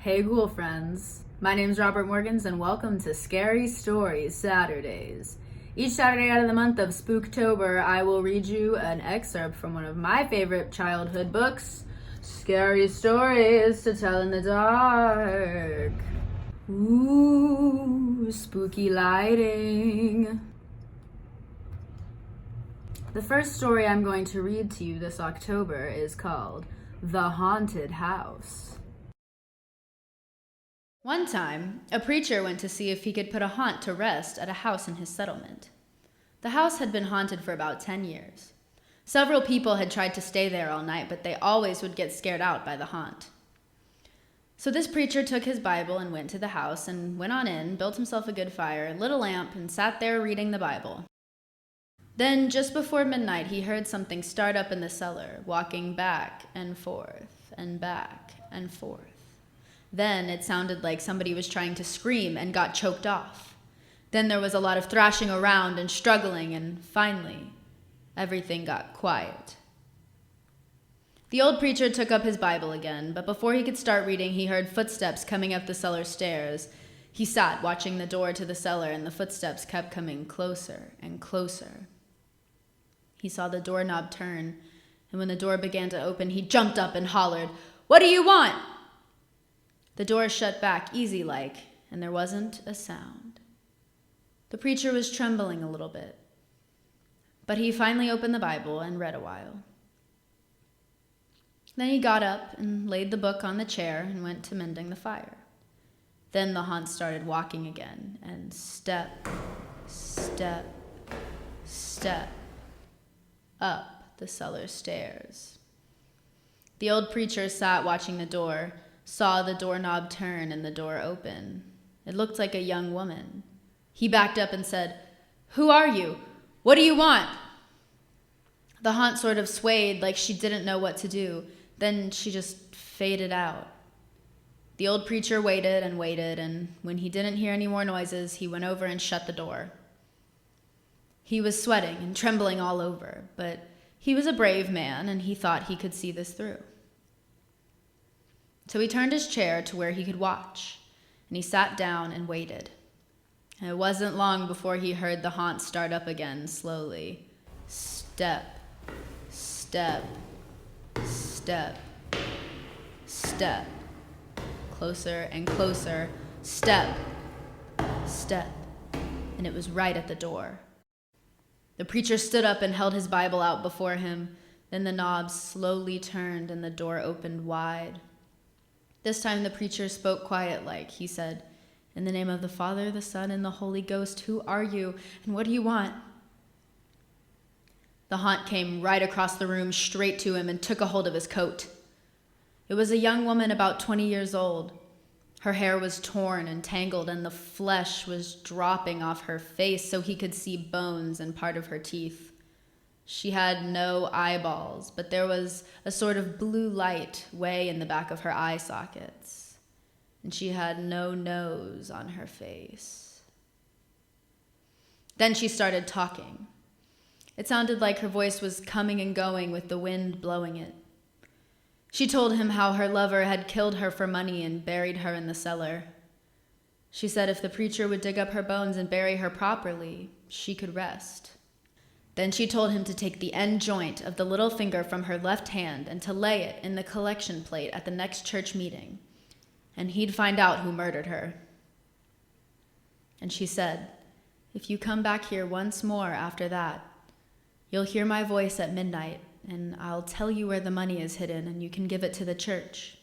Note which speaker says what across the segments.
Speaker 1: Hey ghoul friends, my name's Robert Morgans and welcome to Scary Stories Saturdays. Each Saturday out of the month of Spooktober, I will read you an excerpt from one of my favorite childhood books, Scary Stories to Tell in the Dark. Ooh, spooky lighting. The first story I'm going to read to you this October is called The Haunted House. One time, a preacher went to see if he could put a haunt to rest at a house in his settlement. The house had been haunted for about 10 years. Several people had tried to stay there all night, but they always would get scared out by the haunt. So this preacher took his Bible and went to the house and went on in, built himself a good fire, lit a lamp, and sat there reading the Bible. Then, just before midnight, he heard something start up in the cellar, walking back and forth and back and forth. Then it sounded like somebody was trying to scream and got choked off. Then there was a lot of thrashing around and struggling, and finally, everything got quiet. The old preacher took up his Bible again, but before he could start reading, he heard footsteps coming up the cellar stairs. He sat watching the door to the cellar, and the footsteps kept coming closer and closer. He saw the doorknob turn, and when the door began to open, he jumped up and hollered, "What do you want?" The door shut back easy-like, and there wasn't a sound. The preacher was trembling a little bit, but he finally opened the Bible and read a while. Then he got up and laid the book on the chair and went to mending the fire. Then the haunt started walking again, and step, step, step, up the cellar stairs. The old preacher sat watching the door, saw the doorknob turn and the door open. It looked like a young woman. He backed up and said, "Who are you? What do you want?" The haunt sort of swayed like she didn't know what to do. Then she just faded out. The old preacher waited and waited, and when he didn't hear any more noises, he went over and shut the door. He was sweating and trembling all over, but he was a brave man, and he thought he could see this through. So he turned his chair to where he could watch, and he sat down and waited. And it wasn't long before he heard the haunt start up again slowly. Step, step, step, step. Closer and closer. Step, step. And it was right at the door. The preacher stood up and held his Bible out before him. Then the knob slowly turned and the door opened wide. This time the preacher spoke quiet-like. He said, "In the name of the Father, the Son, and the Holy Ghost, who are you, and what do you want?" The haunt came right across the room straight to him and took a hold of his coat. It was a young woman about 20 years old. Her hair was torn and tangled, and the flesh was dropping off her face so he could see bones and part of her teeth. She had no eyeballs, but there was a sort of blue light way in the back of her eye sockets. And she had no nose on her face. Then she started talking. It sounded like her voice was coming and going with the wind blowing it. She told him how her lover had killed her for money and buried her in the cellar. She said if the preacher would dig up her bones and bury her properly, she could rest. Then she told him to take the end joint of the little finger from her left hand and to lay it in the collection plate at the next church meeting, and he'd find out who murdered her. And she said, "If you come back here once more after that, you'll hear my voice at midnight, and I'll tell you where the money is hidden, and you can give it to the church."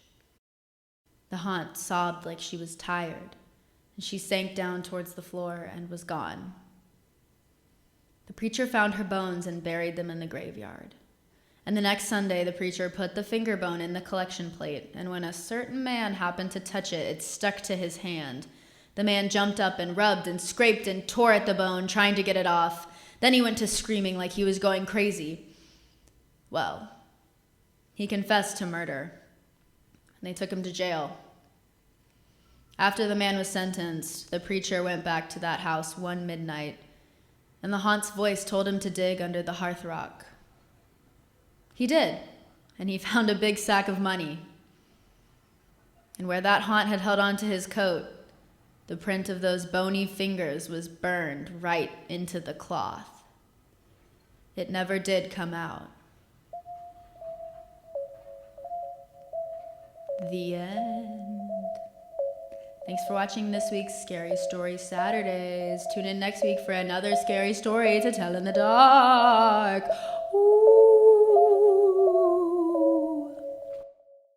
Speaker 1: The haunt sobbed like she was tired, and she sank down towards the floor and was gone. The preacher found her bones and buried them in the graveyard. And the next Sunday, the preacher put the finger bone in the collection plate, and when a certain man happened to touch it, it stuck to his hand. The man jumped up and rubbed and scraped and tore at the bone, trying to get it off. Then he went to screaming like he was going crazy. Well, he confessed to murder, and they took him to jail. After the man was sentenced, the preacher went back to that house one midnight, and the haunt's voice told him to dig under the hearth rock. He did, and he found a big sack of money. And where that haunt had held onto his coat, the print of those bony fingers was burned right into the cloth. It never did come out. The end. Thanks for watching this week's Scary Story Saturdays. Tune in next week for another scary story to tell in the dark.